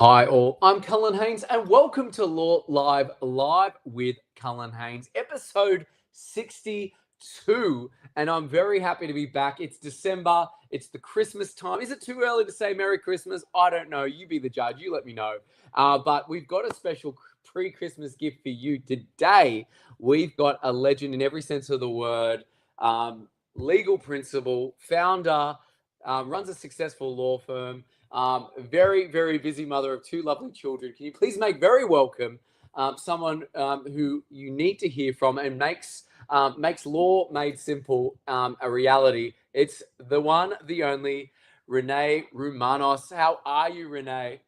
Hi all, I'm Cullen Haynes and welcome to LawLive Live with Cullen Haynes, episode 62. And I'm very happy to be back. It's December, it's the Christmas time. Is it too early to say Merry Christmas? I don't know. You be the judge, you let me know. But we've got a special pre-Christmas gift for you today. We've got a legend in every sense of the word, legal principal, founder, runs a successful law firm. Very, very busy mother of two lovely children. Can you please make very welcome someone who you need to hear from and makes law made simple a reality? It's the one, the only, Renee Roumanos. How are you, Renee?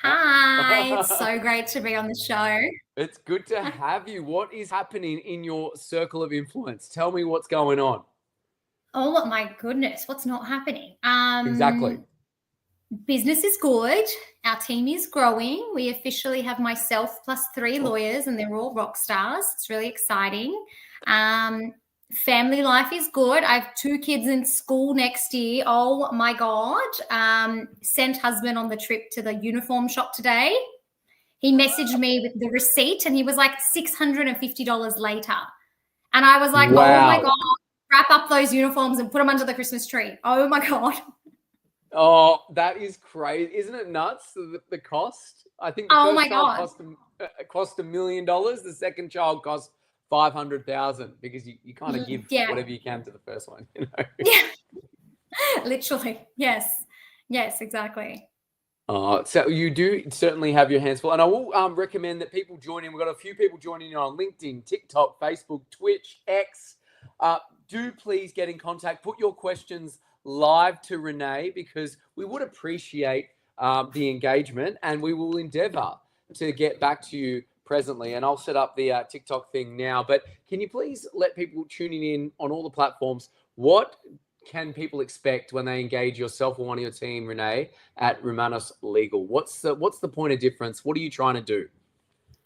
Hi, it's so great to be on the show. It's good to have you. What is happening in your circle of influence? Tell me what's going on. Oh my goodness, what's not happening? Exactly. Business is good. Our team is growing. We officially have myself plus 3 lawyers, and they're all rock stars. It's really exciting. Family life is good. I have 2 kids in school next year. Oh my God. Sent husband on the trip to the uniform shop today. He messaged me with the receipt and he was like $650 later. And I was like, Wow. Oh my God, wrap up those uniforms and put them under the Christmas tree. Oh my God. Oh, that is crazy. Isn't it nuts, the cost? I think the first child cost $1 million. The second child cost $500,000 because you kind of give whatever you can to the first one, you know? Yeah, literally. Yes, exactly. So you do certainly have your hands full. And I will recommend that people join in. We've got a few people joining in on LinkedIn, TikTok, Facebook, Twitch, X. Do please get in contact. Put your questions live to Renee because we would appreciate the engagement and we will endeavor to get back to you presently. And I'll set up the TikTok thing now. But can you please let people tuning in on all the platforms, what can people expect when they engage yourself or one of your team, Renee, at Roumanos Legal? What's the point of difference? What are you trying to do?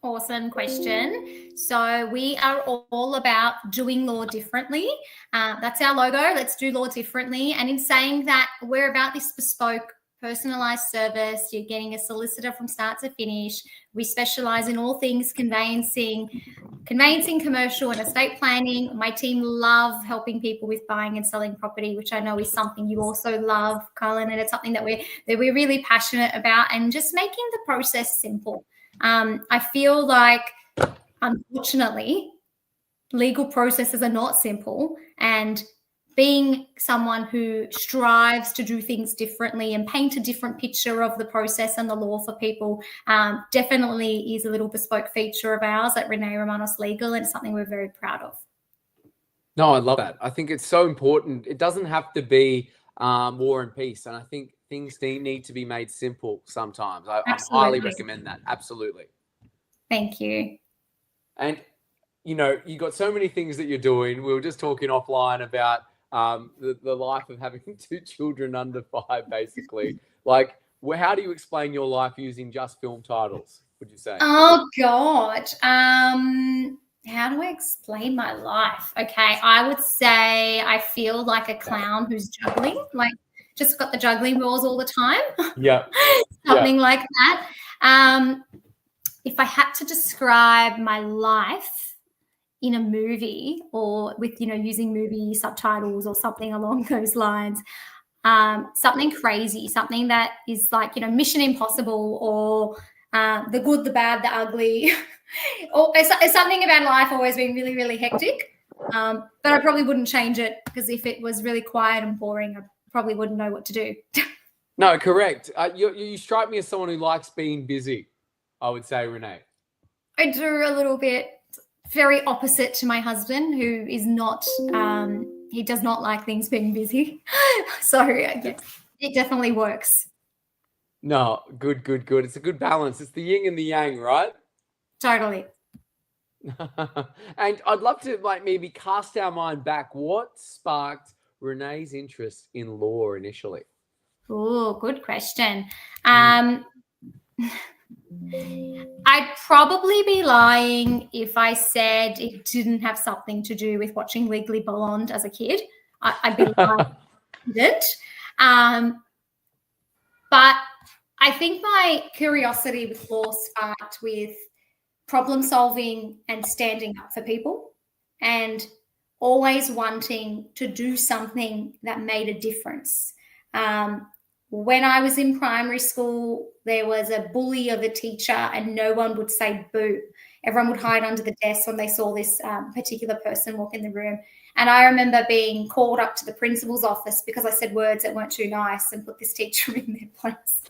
Awesome question. So we are all about doing law differently. That's our logo. Let's do law differently. And in saying that, we're about this bespoke, personalized service. You're getting a solicitor from start to finish. We specialize in all things conveyancing, commercial, and estate planning. My team love helping people with buying and selling property, which I know is something you also love, Cullen, and it's something that we're really passionate about, and just making the process simple. I feel like, unfortunately, legal processes are not simple, and being someone who strives to do things differently and paint a different picture of the process and the law for people definitely is a little bespoke feature of ours at Renee Roumanos Legal, and something we're very proud of. No, I love that. I think it's so important. It doesn't have to be war and peace. And I think things need to be made simple sometimes. I highly recommend that. Absolutely. Thank you. And, you know, you got so many things that you're doing. We were just talking offline about the life of having 2 children under 5, basically. Like, how do you explain your life using just film titles, would you say? Oh, God. How do I explain my life? Okay, I would say I feel like a clown who's juggling, like just got the juggling balls all the time. Yeah. Something like that. If I had to describe my life in a movie, or with, using movie subtitles or something along those lines, something crazy, something that is like, Mission Impossible, or The Good, the Bad, the Ugly. Or it's something about life always being really, really hectic. But I probably wouldn't change it, because if it was really quiet and boring, I probably wouldn't know what to do. No, correct. You strike me as someone who likes being busy, I would say, Renee. I do a little bit. Very opposite to my husband, who is not, he does not like things being busy. So it definitely works. No, good. It's a good balance. It's the yin and the yang, right? Totally. And I'd love to maybe cast our mind back. What sparked Renee's interest in law initially? Oh, good question. I'd probably be lying if I said it didn't have something to do with watching Legally Blonde as a kid. I'd be lying if it didn't. But I think my curiosity with law sparked with problem solving and standing up for people, and always wanting to do something that made a difference. When I was in primary school, there was a bully of a teacher and no one would say boo. Everyone would hide under the desk when they saw this particular person walk in the room. And I remember being called up to the principal's office because I said words that weren't too nice and put this teacher in their place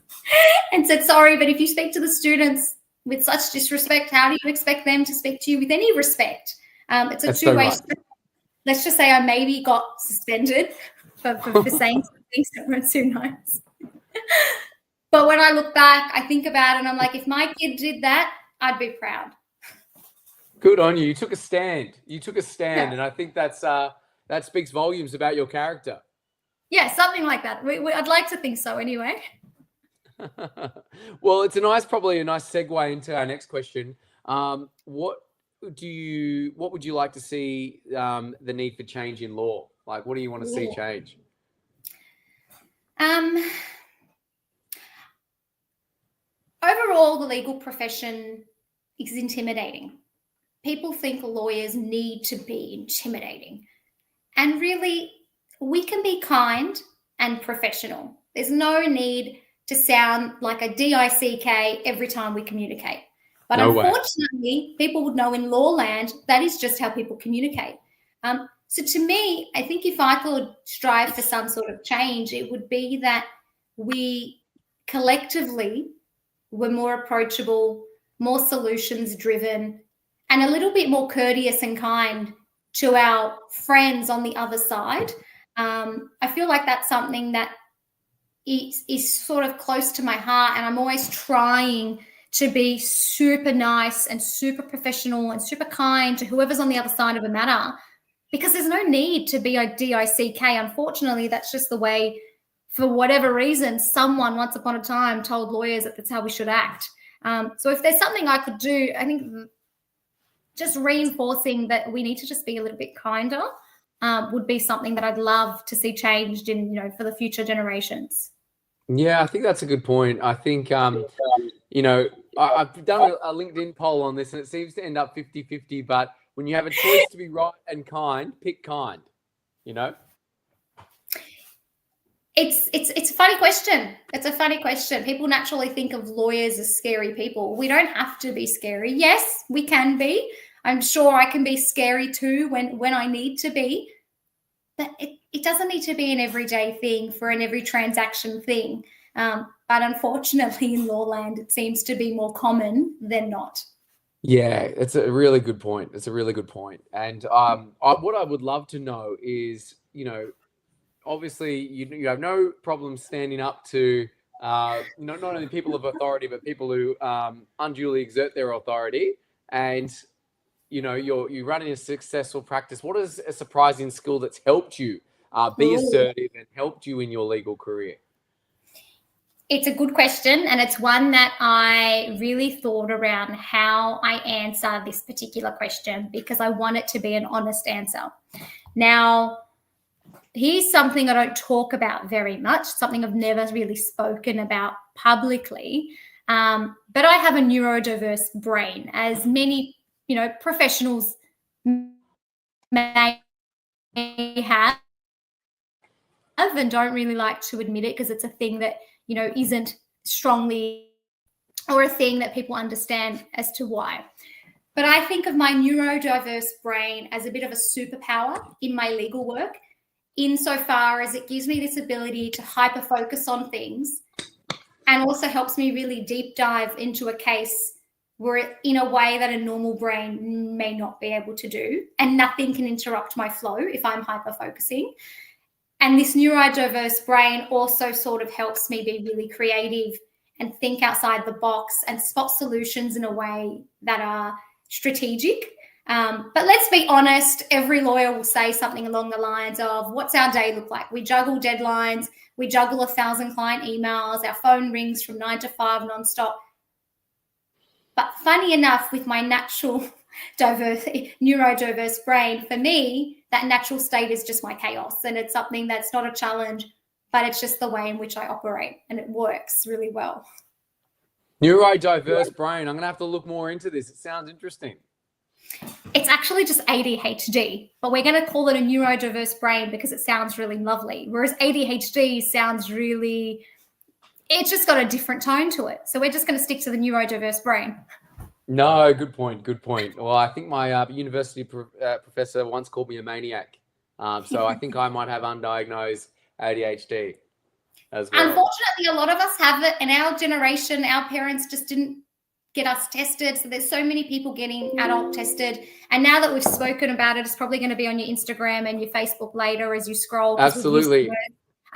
and said, sorry, but if you speak to the students with such disrespect, how do you expect them to speak to you with any respect? It's a two-way street. Let's just say I maybe got suspended for saying some things that weren't too nice. But when I look back, I think about it and I'm like, if my kid did that, I'd be proud. Good on you. You took a stand. Yeah. And I think that speaks volumes about your character. Yeah, something like that. I'd like to think so anyway. Well, it's probably a nice segue into our next question. What would you like to see the need for change in law? Like, what do you want to see change? Overall, the legal profession is intimidating. People think lawyers need to be intimidating. And really, we can be kind and professional. There's no need to sound like a DICK every time we communicate. But unfortunately, people would know in law land, that is just how people communicate. So to me, I think if I could strive for some sort of change, it would be that we collectively were more approachable, more solutions driven, and a little bit more courteous and kind to our friends on the other side. I feel like that's something that is sort of close to my heart, and I'm always trying to be super nice and super professional and super kind to whoever's on the other side of a matter, because there's no need to be a DICK. Unfortunately, that's just the way, for whatever reason, someone once upon a time told lawyers that that's how we should act. So if there's something I could do, I think just reinforcing that we need to just be a little bit kinder would be something that I'd love to see changed in, for the future generations. Yeah, I think that's a good point. I think, I've done a LinkedIn poll on this and it seems to end up 50-50, but when you have a choice to be right and kind, pick kind, It's a funny question. It's a funny question. People naturally think of lawyers as scary people. We don't have to be scary. Yes, we can be. I'm sure I can be scary too when I need to be. But it doesn't need to be an everyday thing for an every transaction thing. But unfortunately in law land, it seems to be more common than not. Yeah, it's a really good point. And what I would love to know is, obviously you have no problem standing up to not only people of authority, but people who unduly exert their authority. And you're running a successful practice. What is a surprising skill that's helped you be assertive and helped you in your legal career? It's a good question, and it's one that I really thought around how I answer this particular question, because I want it to be an honest answer. Now, here's something I don't talk about very much, something I've never really spoken about publicly, but I have a neurodiverse brain, as many professionals may have and don't really like to admit it, because it's a thing that isn't strongly, or a thing that people understand as to why. But I think of my neurodiverse brain as a bit of a superpower in my legal work, insofar as it gives me this ability to hyper focus on things, and also helps me really deep dive into a case in a way that a normal brain may not be able to do, and nothing can interrupt my flow if I'm hyper focusing. And this neurodiverse brain also sort of helps me be really creative and think outside the box and spot solutions in a way that are strategic. But let's be honest, every lawyer will say something along the lines of, what's our day look like? We juggle deadlines, we juggle 1,000 client emails, our phone rings from 9 to 5 nonstop. But funny enough, with my natural neurodiverse brain, for me, that natural state is just my chaos. And it's something that's not a challenge, but it's just the way in which I operate, and it works really well. Neurodiverse brain. I'm going to have to look more into this. It sounds interesting. It's actually just ADHD, but we're going to call it a neurodiverse brain because it sounds really lovely. Whereas ADHD sounds really, it's just got a different tone to it. So we're just going to stick to the neurodiverse brain. No, good point. Good point. Well, I think my university professor once called me a maniac. So I think I might have undiagnosed ADHD as well. Unfortunately, a lot of us have it. In our generation, our parents just didn't get us tested. So there's so many people getting adult tested. And now that we've spoken about it, it's probably going to be on your Instagram and your Facebook later as you scroll. Absolutely.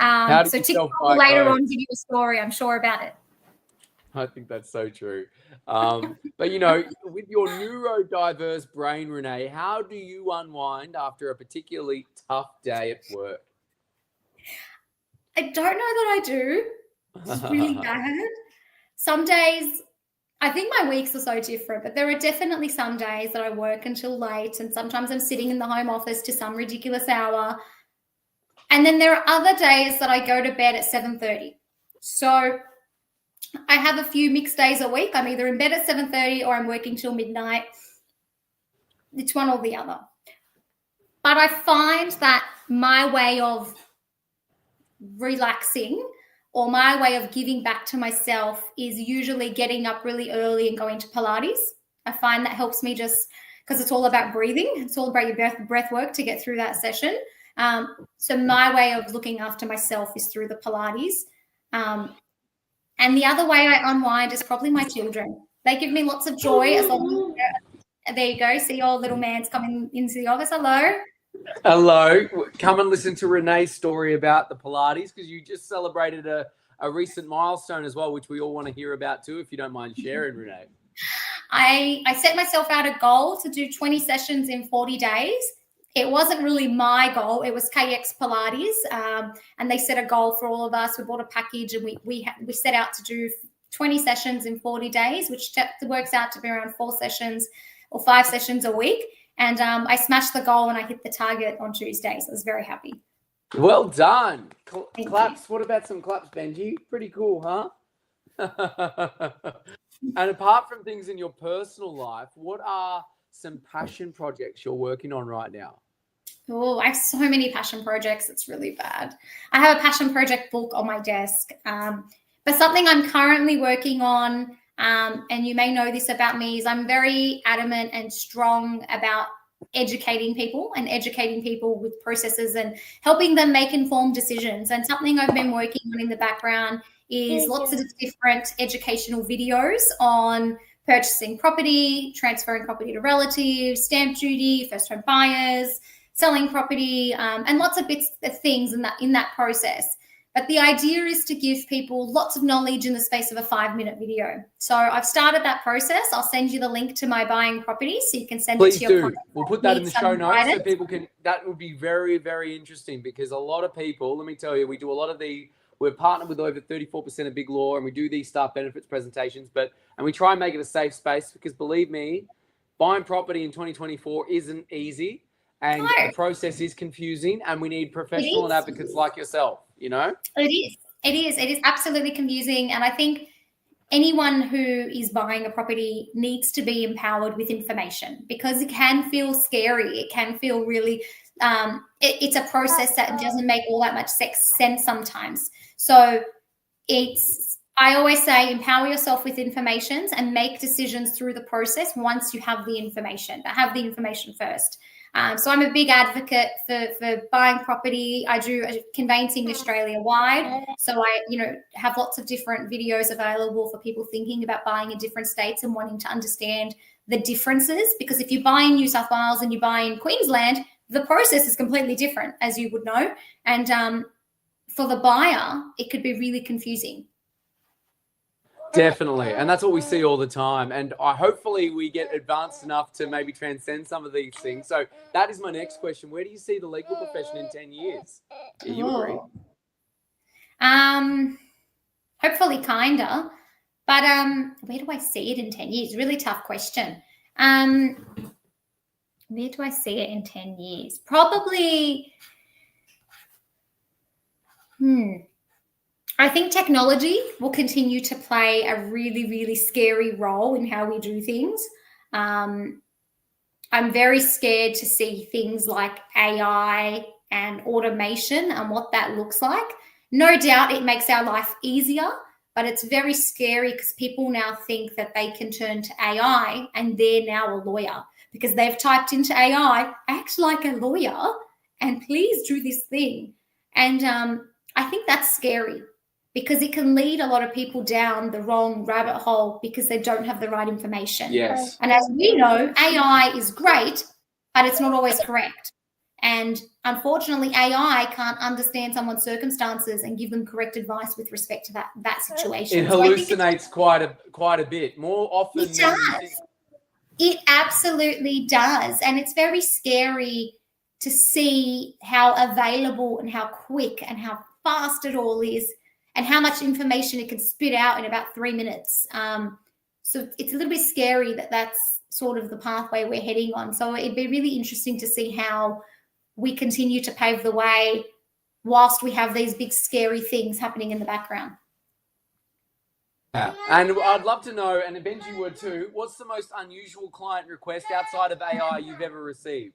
So TikTok will later on give you a story, I'm sure, about it. I think that's so true. But, you know, with your neurodiverse brain, Renee, how do you unwind after a particularly tough day at work? I don't know that I do. It's really bad. Some days, I think my weeks are so different, but there are definitely some days that I work until late, and sometimes I'm sitting in the home office to some ridiculous hour. And then there are other days that I go to bed at 7:30. So I have a few mixed days a week. I'm either in bed at 7:30 or I'm working till midnight. It's one or the other. But I find that my way of relaxing or my way of giving back to myself is usually getting up really early and going to Pilates. I find that helps me just because it's all about breathing. It's all about your breath work to get through that session. So my way of looking after myself is through the Pilates. And the other way I unwind is probably my children. They give me lots of joy. As long as, there you go. See your little man's coming into the office. Hello. Hello. Come and listen to Renee's story about the Pilates because you just celebrated a recent milestone as well, which we all want to hear about too, if you don't mind sharing, Renee. I set myself out a goal to do 20 sessions in 40 days. It wasn't really my goal. It was KX Pilates, and they set a goal for all of us. We bought a package, and we set out to do 20 sessions in 40 days, which works out to be around 4 sessions or 5 sessions a week. And I smashed the goal, and I hit the target on Tuesday, so I was very happy. Well done. Claps. What about some claps, Benji? Pretty cool, huh? And apart from things in your personal life, what are some passion projects you're working on right now? Oh, I have so many passion projects. It's really bad. I have a passion project book on my desk. But something I'm currently working on, and you may know this about me, is I'm very adamant and strong about educating people with processes and helping them make informed decisions. And something I've been working on in the background is lots of different educational videos on purchasing property, transferring property to relatives, stamp duty, first home buyers, selling property, and lots of bits of things in that process. But the idea is to give people lots of knowledge in the space of a 5-minute video. So I've started that process. I'll send you the link to my buying property so you can send it to your Please do. We'll put that in the show notes so people can. That would be very, very interesting because a lot of people, let me tell you, we do a lot of we're partnered with over 34% of Big Law, and we do these staff benefits presentations, and we try and make it a safe space because believe me, buying property in 2024 isn't easy. And the process is confusing, and we need professional and advocates like yourself, you know? It is absolutely confusing. And I think anyone who is buying a property needs to be empowered with information because it can feel scary. It can feel really, it's a process that doesn't make all that much sense sometimes. So I always say empower yourself with information and make decisions through the process once you have the information, but have the information first. So I'm a big advocate for buying property. I do conveyancing Australia-wide. So I, have lots of different videos available for people thinking about buying in different states and wanting to understand the differences. Because if you buy in New South Wales and you buy in Queensland, the process is completely different, as you would know. And for the buyer, it could be really confusing. Definitely. And that's what we see all the time. And hopefully we get advanced enough to maybe transcend some of these things. So that is my next question. Where do you see the legal profession in 10 years? Do you agree? Hopefully kinder. But where do I see it in 10 years? Really tough question. Where do I see it in 10 years? Probably, I think technology will continue to play a really, really scary role in how we do things. I'm very scared to see things like AI and automation and what that looks like. No doubt it makes our life easier, but it's very scary because people now think that they can turn to AI and they're now a lawyer because they've typed into AI, act like a lawyer and please do this thing. And I think that's scary because it can lead a lot of people down the wrong rabbit hole because they don't have the right information. Yes. And as we know, AI is great, but it's not always correct. And unfortunately, AI can't understand someone's circumstances and give them correct advice with respect to that situation. It hallucinates quite a bit, more often it than does. you think. It absolutely does. And it's very scary to see how available and how quick and how fast it all is and how much information it can spit out in about 3 minutes. So it's a little bit scary that that's sort of the pathway we're heading on. So it'd be really interesting to see how we continue to pave the way whilst we have these big scary things happening in the background. Yeah. And I'd love to know, and Benji would too, what's the most unusual client request outside of AI you've ever received?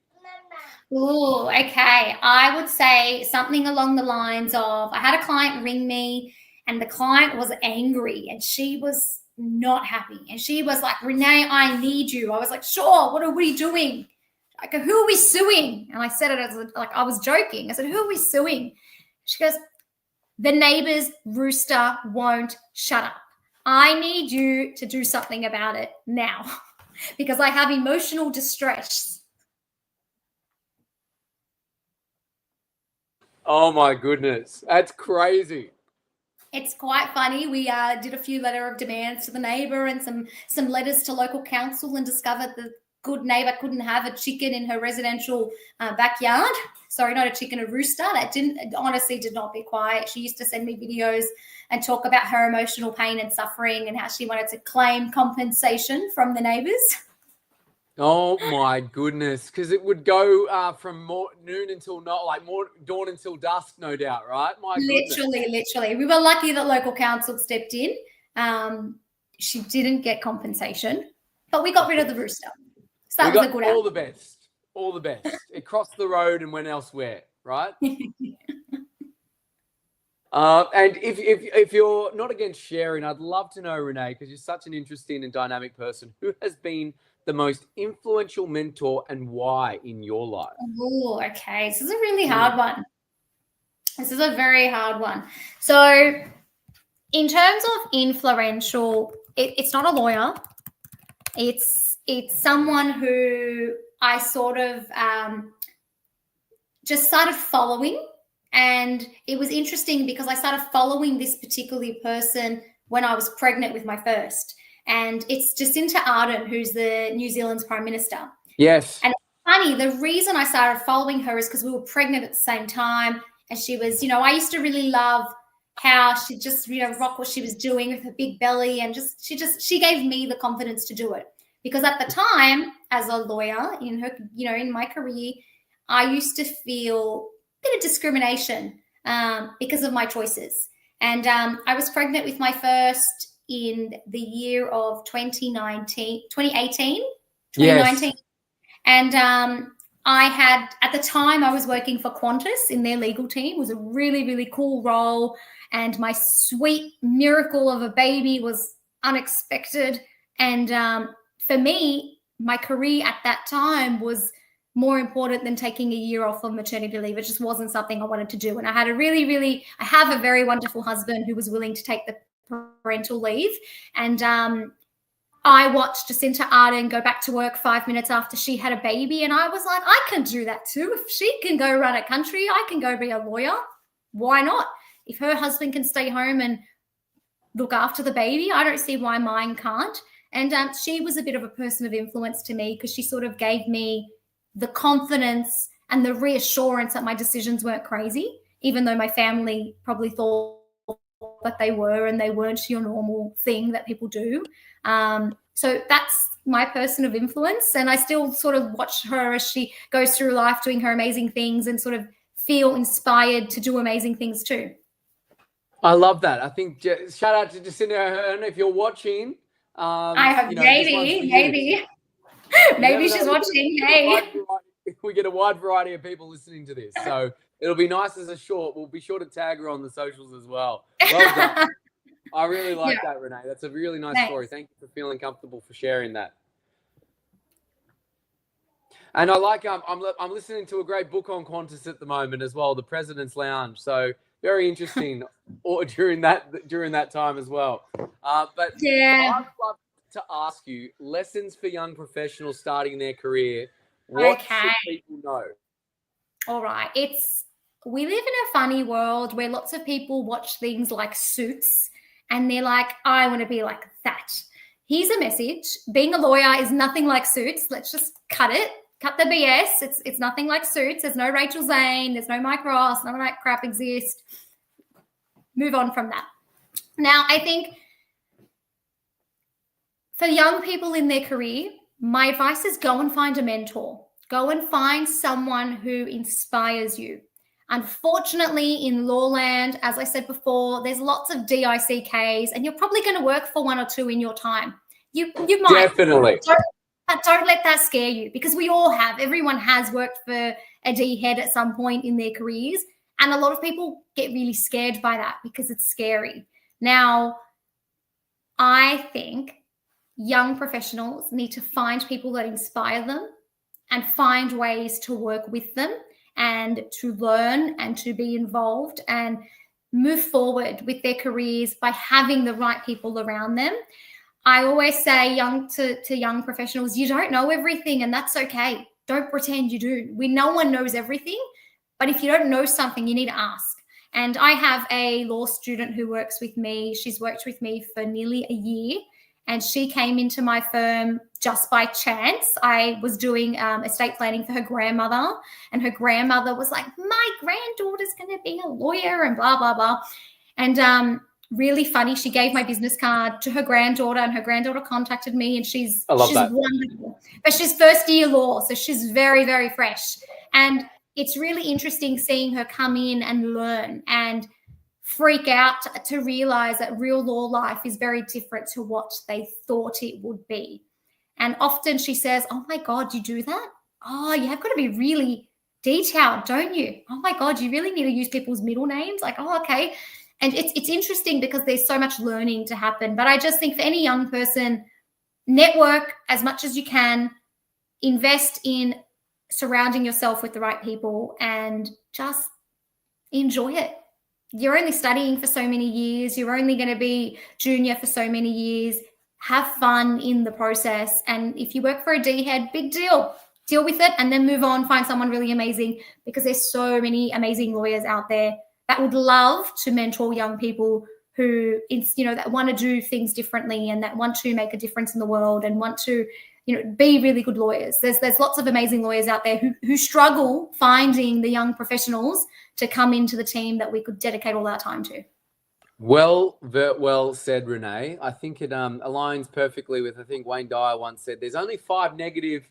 Oh, okay. I would say something along the lines of, I had a client ring me and the client was angry and she was not happy. And she was like, Renee, I need you. I was like, sure, what are we doing? Like, who are we suing? And I said it as like I was joking. I said, who are we suing? She goes, the neighbor's rooster won't shut up. I need you to do something about it now because I have emotional distress. Oh my goodness, that's crazy. It's quite funny. We did a few letter of demands to the neighbor and some letters to local council and discovered the good neighbor couldn't have a chicken in her residential backyard. Sorry, not a chicken, a rooster. That honestly did not be quiet. She used to send me videos and talk about her emotional pain and suffering and how she wanted to claim compensation from the neighbors. Oh my goodness, because it would go from noon until dawn until dusk, no doubt, right? My literally. We were lucky that local council stepped in. She didn't get compensation, but we got rid of the rooster. So that was a good all the best. All the best. It crossed the road and went elsewhere, right? And if you're not against sharing, I'd love to know, Renee, because you're such an interesting and dynamic person, who has been the most influential mentor and why in your life? Oh, okay. This is a really hard one. This is a very hard one. So in terms of influential, it's not a lawyer. It's someone who I sort of just started following. And it was interesting because I started following this particular person when I was pregnant with my first. And it's Jacinda Ardern, who's the New Zealand's Prime Minister. Yes. And it's funny, the reason I started following her is because we were pregnant at the same time. And she was, I used to really love how she just, rock what she was doing with her big belly. And she gave me the confidence to do it. Because at the time, as a lawyer in her, in my career, I used to feel a bit of discrimination because of my choices. And I was pregnant with my first in the year of 2018. Yes. And I had, at the time, I was working for Qantas in their legal team. It was a really, really cool role. And my sweet miracle of a baby was unexpected. And for me, my career at that time was more important than taking a year off of maternity leave. It just wasn't something I wanted to do. And I had I have a very wonderful husband who was willing to take the parental leave. And I watched Jacinda Ardern go back to work 5 minutes after she had a baby. And I was like, I can do that too. If she can go run a country, I can go be a lawyer. Why not? If her husband can stay home and look after the baby, I don't see why mine can't. And she was a bit of a person of influence to me because she sort of gave me the confidence and the reassurance that my decisions weren't crazy, even though my family probably thought that they were, and they weren't your normal thing that people do. So that's my person of influence, and I still sort of watch her as she goes through life doing her amazing things and sort of feel inspired to do amazing things too. I love that. I think shout out to Jacinda Ahern if you're watching. I have maybe she's watching. Hey, we get a wide variety of people listening to this, so it'll be nice as a short. We'll be sure to tag her on the socials as well. Well done. I really like that, Renee. That's a really nice story. Thank you for feeling comfortable for sharing that. And I like I'm listening to a great book on Qantas at the moment as well, The President's Lounge. So very interesting or during that time as well. But I'd love to ask you, lessons for young professionals starting their career. What should people know? All right. We live in a funny world where lots of people watch things like Suits and they're like, I want to be like that. Here's a message. Being a lawyer is nothing like Suits. Let's just cut it. Cut the BS. It's nothing like Suits. There's no Rachel Zane. There's no Mike Ross. None of that crap exists. Move on from that. Now, I think for young people in their career, my advice is go and find a mentor. Go and find someone who inspires you. Unfortunately, in Lawland, as I said before, there's lots of DICKs, and you're probably going to work for one or two in your time. You might. Definitely. Don't let that scare you, because we all have. Everyone has worked for a D head at some point in their careers, and a lot of people get really scared by that because it's scary. Now, I think young professionals need to find people that inspire them and find ways to work with them and to learn and to be involved and move forward with their careers by having the right people around them. I always say to young professionals, you don't know everything, and that's okay. Don't pretend you do. No one knows everything, but if you don't know something, you need to ask. And I have a law student who works with me. She's worked with me for nearly a year, and she came into my firm just by chance. I was doing estate planning for her grandmother, and her grandmother was like, my granddaughter's going to be a lawyer and blah, blah, blah. And really funny, she gave my business card to her granddaughter, and her granddaughter contacted me, and she's wonderful. But she's first year law, so she's very, very fresh. And it's really interesting seeing her come in and learn and freak out to realize that real law life is very different to what they thought it would be. And often she says, oh my God, you do that? Oh, you have got to be really detailed, don't you? Oh my God, you really need to use people's middle names? Like, oh, okay. And it's interesting because there's so much learning to happen. But I just think for any young person, network as much as you can, invest in surrounding yourself with the right people, and just enjoy it. You're only studying for so many years. You're only going to be junior for so many years. Have fun in the process. And if you work for a D head, big deal. Deal with it and then move on, find someone really amazing, because there's so many amazing lawyers out there that would love to mentor young people who, that want to do things differently and that want to make a difference in the world and want to, be really good lawyers. There's lots of amazing lawyers out there who struggle finding the young professionals to come into the team that we could dedicate all our time to. Well said, Renee. I think it aligns perfectly with, I think Wayne Dyer once said, there's only 5 negative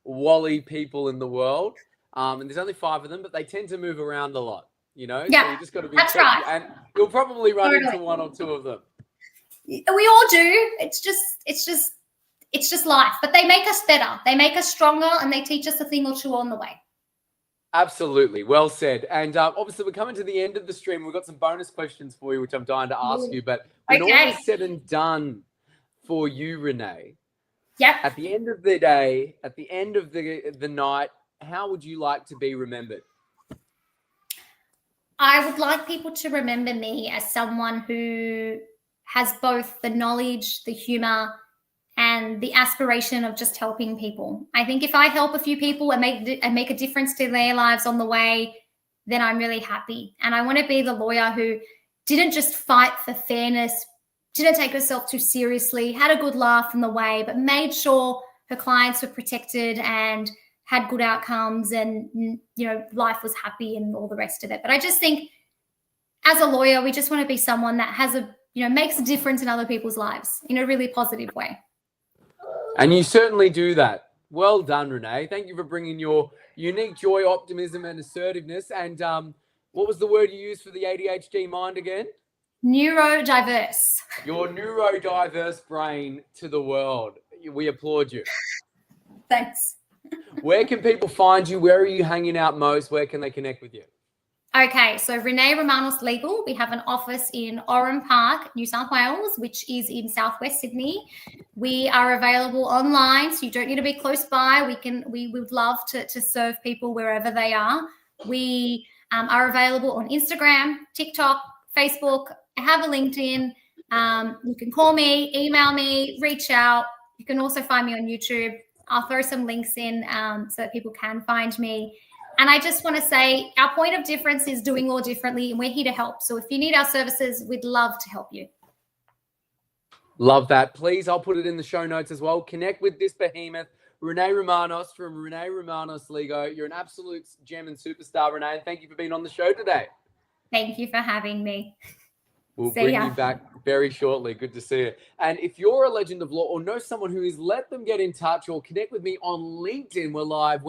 Wally people in the world, and there's only 5 of them, but they tend to move around a lot, Yeah, so you just got to be careful, right. And you'll probably run into 1 or 2 of them. We all do. It's just life, but they make us better. They make us stronger, and they teach us a thing or two on the way. Absolutely. Well said. And obviously, we're coming to the end of the stream. We've got some bonus questions for you, which I'm dying to ask you. But when all is said and done for you, Renee, at the end of the day, at the end of the night, how would you like to be remembered? I would like people to remember me as someone who has both the knowledge, the humor, and the aspiration of just helping people. I think if I help a few people and make a difference to their lives on the way, then I'm really happy. And I want to be the lawyer who didn't just fight for fairness, didn't take herself too seriously, had a good laugh on the way, but made sure her clients were protected and had good outcomes and, life was happy and all the rest of it. But I just think as a lawyer, we just want to be someone that has makes a difference in other people's lives in a really positive way. And you certainly do that. Well done, Renee. Thank you for bringing your unique joy, optimism, and assertiveness. And what was the word you used for the ADHD mind again? Neurodiverse. Your neurodiverse brain to the world. We applaud you. Thanks. Where can people find you? Where are you hanging out most? Where can they connect with you? Okay, so Renee Roumanos Legal. We have an office in Oran Park, New South Wales, which is in southwest Sydney. We are available online, so you don't need to be close by. We would love to serve people wherever they are. We are available on Instagram, TikTok, Facebook. I have a LinkedIn. You can call me, email me, reach out. You can also find me on YouTube. I'll throw some links in so that people can find me. And I just want to say our point of difference is doing law differently, and we're here to help. So if you need our services, we'd love to help you. Love that. Please, I'll put it in the show notes as well. Connect with this behemoth, Renee Roumanos from Renee Roumanos Legal. You're an absolute gem and superstar, Renee. And thank you for being on the show today. Thank you for having me. We'll bring you back very shortly. Good to see you. And if you're a legend of law or know someone who is, let them get in touch or connect with me on LinkedIn. We're live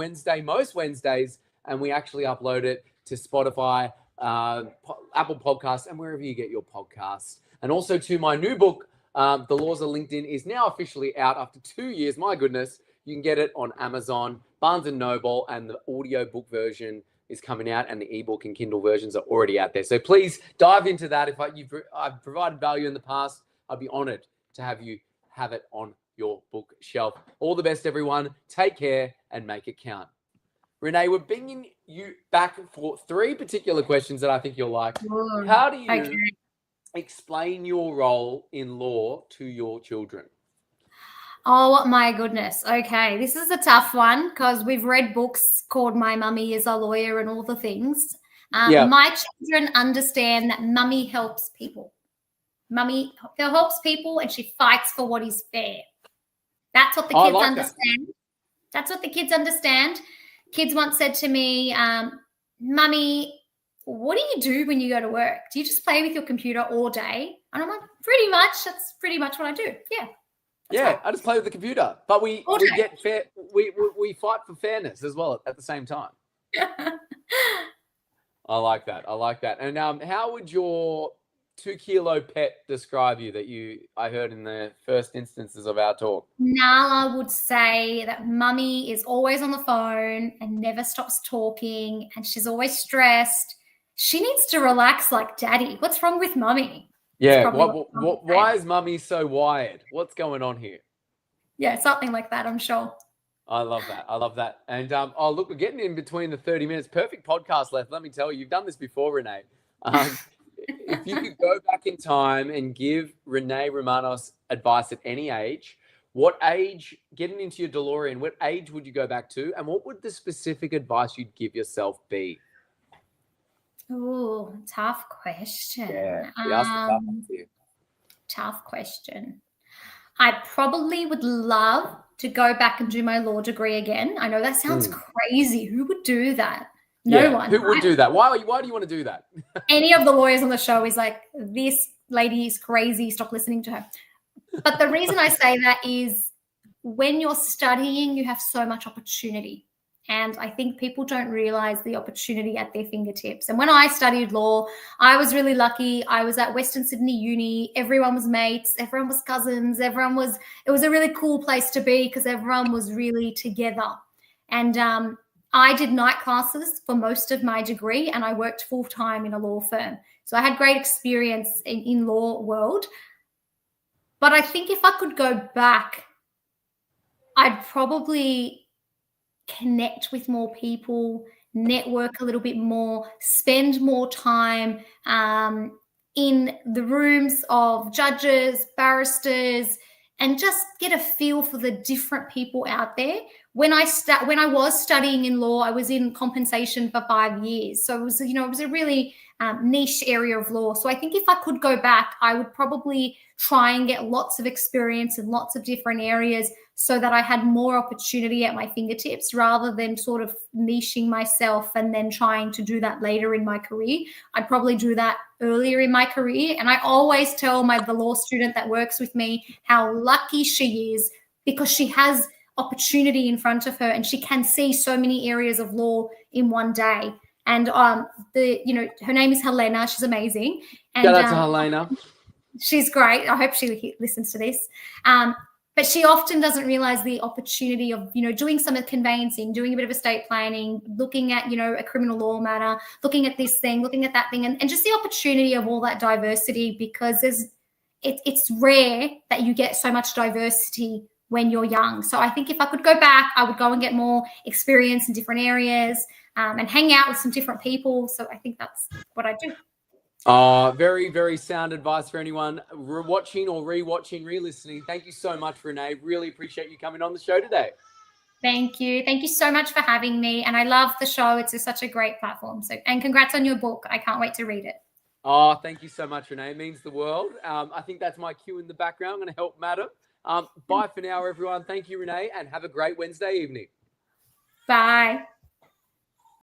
most Wednesdays, and we actually upload it to Spotify, Apple Podcasts, and wherever you get your podcasts. And also to my new book, The Laws of LinkedIn, is now officially out after 2 years. My goodness. You can get it on Amazon, Barnes & Noble, and the audio book version is coming out, and the ebook and Kindle versions are already out there. So please dive into that. If I've provided value in the past, I'd be honored to have you have it on your bookshelf. All the best, everyone. Take care and make it count. Renee, we're bringing you back for 3 particular questions that I think you'll like. How do you explain your role in law to your children? Oh my goodness. Okay. This is a tough one because we've read books called My Mummy is a Lawyer and all the things. My children understand that mummy helps people. Mummy helps people and she fights for what is fair. That's what the kids understand. That's what the kids understand. Kids once said to me, Mummy, what do you do when you go to work? Do you just play with your computer all day? And I'm like, pretty much. That's pretty much what I do. Yeah. Yeah, I just play with the computer, but we get fair. We fight for fairness as well at the same time. I like that. And how would your 2-kilo pet describe you that I heard in the first instances of our talk? Nala would say that Mummy is always on the phone and never stops talking, and she's always stressed. She needs to relax like Daddy. What's wrong with Mummy? Yeah, why is Mummy so wired? What's going on here? Yeah, something like that, I'm sure. I love that. And look, we're getting in between the 30 minutes. Perfect podcast left. Let me tell you, you've done this before, Renee. If you could go back in time and give Renee Roumanos advice at any age, what age, getting into your DeLorean, what age would you go back to? And what would the specific advice you'd give yourself be? Oh, tough question. Yeah, tough one too. Tough question. I probably would love to go back and do my law degree again. I know that sounds crazy. Who would do that? No one. Who would do that? Why do you want to do that? Any of the lawyers on the show is like, this lady is crazy. Stop listening to her. But the reason I say that is when you're studying, you have so much opportunity. And I think people don't realize the opportunity at their fingertips. And when I studied law, I was really lucky. I was at Western Sydney Uni. Everyone was mates. Everyone was cousins. It was a really cool place to be because everyone was really together. And I did night classes for most of my degree, and I worked full-time in a law firm. So I had great experience in law world. But I think if I could go back, I'd probably connect with more people, network a little bit more, spend more time in the rooms of judges, barristers, and just get a feel for the different people out there. when I was studying in law, I was in compensation for 5 years. So it was, it was a really niche area of law. So I think if I could go back, I would probably try and get lots of experience in lots of different areas so that I had more opportunity at my fingertips rather than sort of niching myself and then trying to do that later in my career. I'd probably do that earlier in my career. And I always tell the law student that works with me how lucky she is because she has opportunity in front of her and she can see so many areas of law in one day. And her name is Helena. She's amazing. And shout out to Helena. She's great. I hope she listens to this. But she often doesn't realize the opportunity of, doing some of the conveyancing, doing a bit of estate planning, looking at, a criminal law matter, looking at this thing, looking at that thing, and just the opportunity of all that diversity, because it's rare that you get so much diversity when you're young. So I think if I could go back, I would go and get more experience in different areas and hang out with some different people. So I think that's what I do. Very, very sound advice for anyone watching or re-watching, re-listening. Thank you so much, Renee. Really appreciate you coming on the show today. Thank you. Thank you so much for having me. And I love the show. It's such a great platform. And congrats on your book. I can't wait to read it. Oh, thank you so much, Renee. It means the world. I think that's my cue in the background. I'm going to help Madam. Bye for now, everyone. Thank you, Renee, and have a great Wednesday evening. Bye.